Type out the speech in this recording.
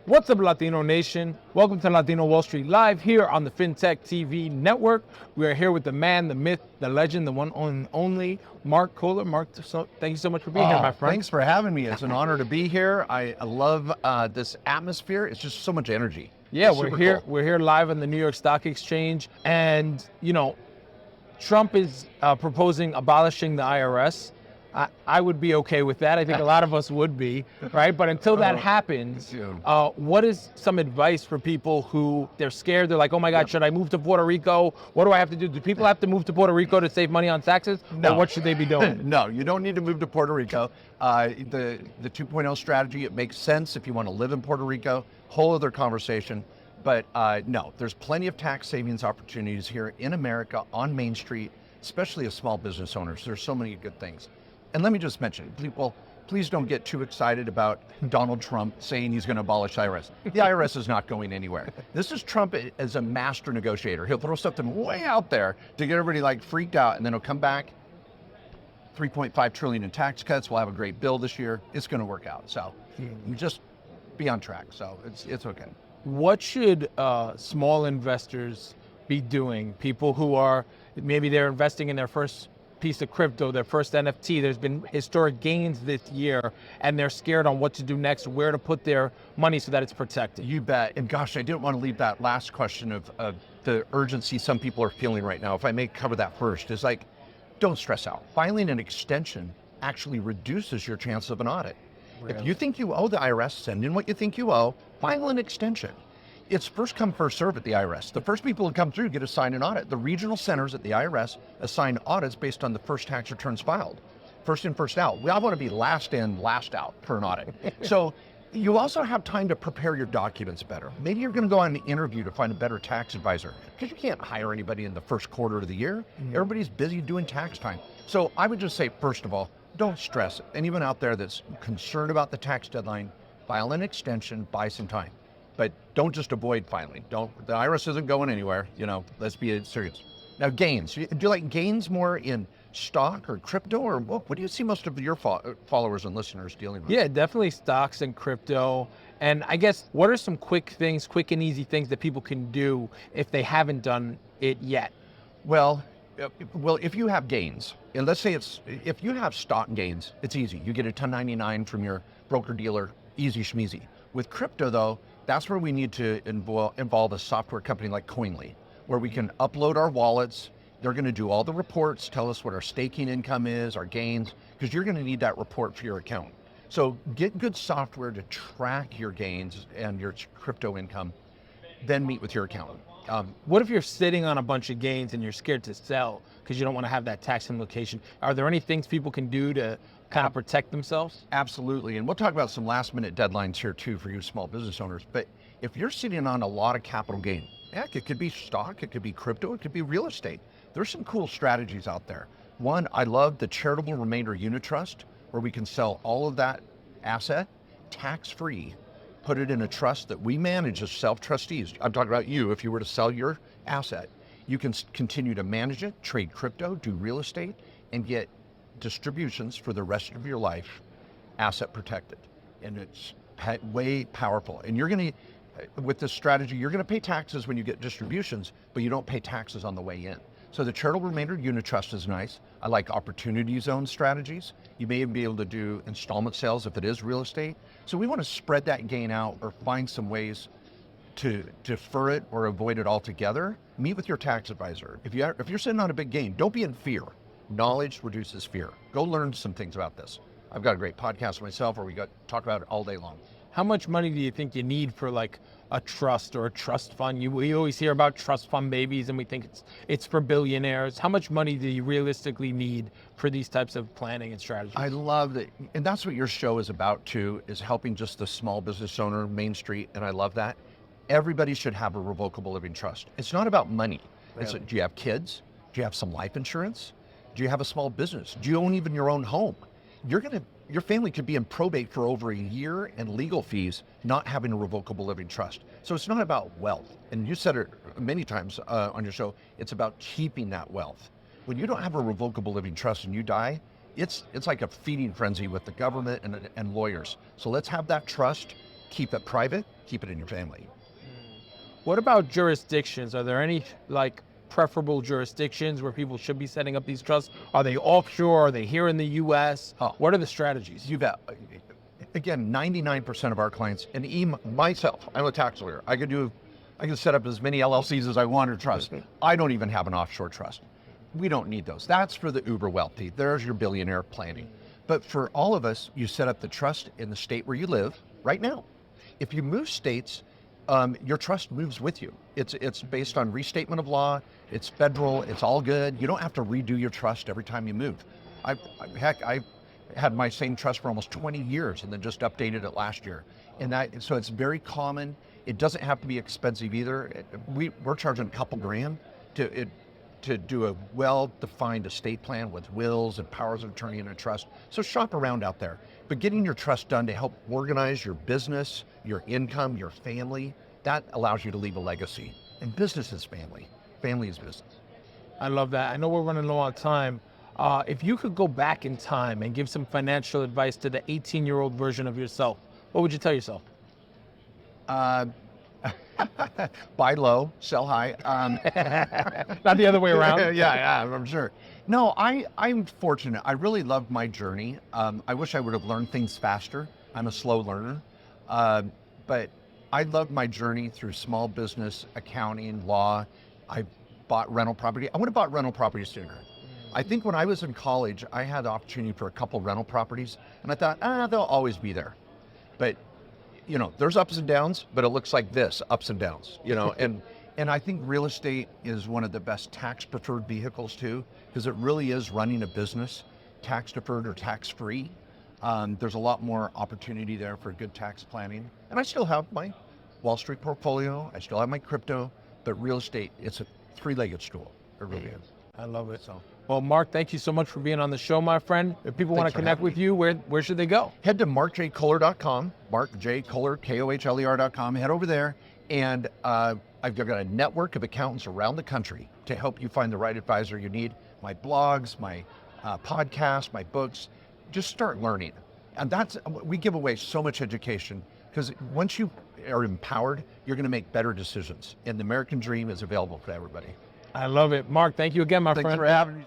What's up, Latino Nation? Welcome to Latino Wall Street Live here on the FinTech TV network. We are here with the man, the myth, the legend, the one and only Mark Kohler. Mark, thank you so much for being here, my friend. Thanks for having me. It's an honor to be here. I love this atmosphere. It's just so much energy. Yeah, we're here. Cool. We're here live on the New York Stock Exchange, and you know, Trump is proposing abolishing the IRS. I would be okay with that. I think a lot of us would be, right? But until that happens, what is some advice for people who they're scared? They're like, oh my God, should I move to Puerto Rico? What do I have to do? Do people have to move to Puerto Rico to save money on taxes? No. Or what should they be doing? No, you don't need to move to Puerto Rico. The 2.0 strategy, it makes sense if you want to live in Puerto Rico, whole other conversation. But no, there's plenty of tax savings opportunities here in America on Main Street, especially as small business owners. There's so many good things. And let me just mention, people, please don't get too excited about Donald Trump saying he's going to abolish the IRS. The IRS is not going anywhere. This is Trump as a master negotiator. He'll throw something way out there to get everybody like freaked out, and then he'll come back, 3.5 trillion in tax cuts. We'll have a great bill this year. It's going to work out. So you just be on track. So it's okay. What should small investors be doing? People who are, maybe they're investing in their first piece of crypto, their first NFT. There's been historic gains this year, and they're scared on what to do next, where to put their money so that it's protected. You bet. And gosh, I didn't want to leave that last question of the urgency some people are feeling right now. If I may cover that first, is like, don't stress out. Filing an extension actually reduces your chance of an audit. Really? If you think you owe the IRS, send in what you think you owe, file an extension. It's first come, first serve at the IRS. The first people who come through get assigned an audit. The regional centers at the IRS assign audits based on the first tax returns filed. First in, first out. I want to be last in, last out for an audit. So you also have time to prepare your documents better. Maybe you're going to go on an interview to find a better tax advisor, because you can't hire anybody in the first quarter of the year. Everybody's busy doing tax time. So I would just say, first of all, don't stress. Anyone out there that's concerned about the tax deadline, file an extension, buy some time. But don't just avoid filing. The IRS isn't going anywhere, let's be serious. Now gains, do you like gains more in stock or crypto, or what do you see most of your followers and listeners dealing with? Yeah, definitely stocks and crypto. And I guess, what are some quick and easy things that people can do if they haven't done it yet? Well, if you have gains, and let's say if you have stock gains, it's easy. You get a 1099 from your broker dealer, easy schmeezy. With crypto though, that's where we need to involve a software company like Coinly, where we can upload our wallets. They're going to do all the reports, tell us what our staking income is, our gains, because you're going to need that report for your account. So get good software to track your gains and your crypto income, then meet with your accountant. What if you're sitting on a bunch of gains and you're scared to sell because you don't want to have that tax implication? Are there any things people can do to kind of protect themselves? Absolutely, and we'll talk about some last minute deadlines here too for you small business owners. But if you're sitting on a lot of capital gain, heck, it could be stock, it could be crypto, it could be real estate. There's some cool strategies out there. One, I love the charitable remainder unit trust, where we can sell all of that asset tax-free, put it in a trust that we manage as self-trustees. I'm talking about you. If you were to sell your asset, you can continue to manage it, trade crypto, do real estate, and get distributions for the rest of your life, asset protected. And it's way powerful. And you're going to, with this strategy, you're going to pay taxes when you get distributions, but you don't pay taxes on the way in. So the charitable remainder unit trust is nice. I like opportunity zone strategies. You may even be able to do installment sales if it is real estate. So we want to spread that gain out or find some ways to defer it or avoid it altogether. Meet with your tax advisor. If you're sitting on a big gain, don't be in fear. Knowledge reduces fear. Go learn some things about this. I've got a great podcast myself where we talk about it all day long. How much money do you think you need for like a trust or a trust fund? We always hear about trust fund babies and we think it's for billionaires. How much money do you realistically need for these types of planning and strategies? I love that. And that's what your show is about too, is helping just the small business owner, Main Street. And I love that. Everybody should have a revocable living trust. It's not about money. Really? Do you have kids? Do you have some life insurance? Do you have a small business? Do you own even your own home? Your family could be in probate for over a year and legal fees, not having a revocable living trust. So it's not about wealth. And you said it many times on your show, it's about keeping that wealth. When you don't have a revocable living trust and you die, it's like a feeding frenzy with the government and lawyers. So let's have that trust. keep it private, keep it in your family. What about jurisdictions? Are there any like preferable jurisdictions where people should be setting up these trusts? Are they offshore? Are they here in the US? Oh. What are the strategies? You bet. Again, 99% of our clients, and myself, I'm a tax lawyer. I can set up as many LLCs as I want or trust. I don't even have an offshore trust. We don't need those. That's for the uber wealthy. There's your billionaire planning. But for all of us, you set up the trust in the state where you live right now. If you move states, your trust moves with you. It's based on restatement of law. It's federal. It's all good. You don't have to redo your trust every time you move. I had my same trust for almost 20 years and then just updated it last year. So it's very common. It doesn't have to be expensive either. We're charging a couple grand to do a well-defined estate plan with wills and powers of attorney and a trust. So shop around out there. But getting your trust done to help organize your business, your income, your family, that allows you to leave a legacy. And business is family. Family is business. I love that. I know we're running low on time. If you could go back in time and give some financial advice to the 18-year-old version of yourself, what would you tell yourself? Buy low, sell high. Not the other way around. yeah, I'm sure. No, I'm fortunate. I really loved my journey. I wish I would have learned things faster. I'm a slow learner. But I loved my journey through small business, accounting, law. I bought rental property. I would have bought rental property sooner. I think when I was in college, I had the opportunity for a couple rental properties, and I thought, they'll always be there. But, there's ups and downs, but it looks like this, ups and downs, and I think real estate is one of the best tax preferred vehicles too, because it really is running a business, tax deferred or tax free. There's a lot more opportunity there for good tax planning. And I still have my Wall Street portfolio, I still have my crypto, but real estate, it's a three-legged stool. It really is. I love it. Well, Mark, thank you so much for being on the show, my friend. If people want to connect with you, where should they go? Head to markjkohler.com, markjkohler, Kohler.com. Head over there, and I've got a network of accountants around the country to help you find the right advisor you need. My blogs, my podcasts, my books. Just start learning. And we give away so much education, because once you are empowered, you're going to make better decisions. And the American dream is available for everybody. I love it. Mark, thank you again, my friend. Thanks for having me.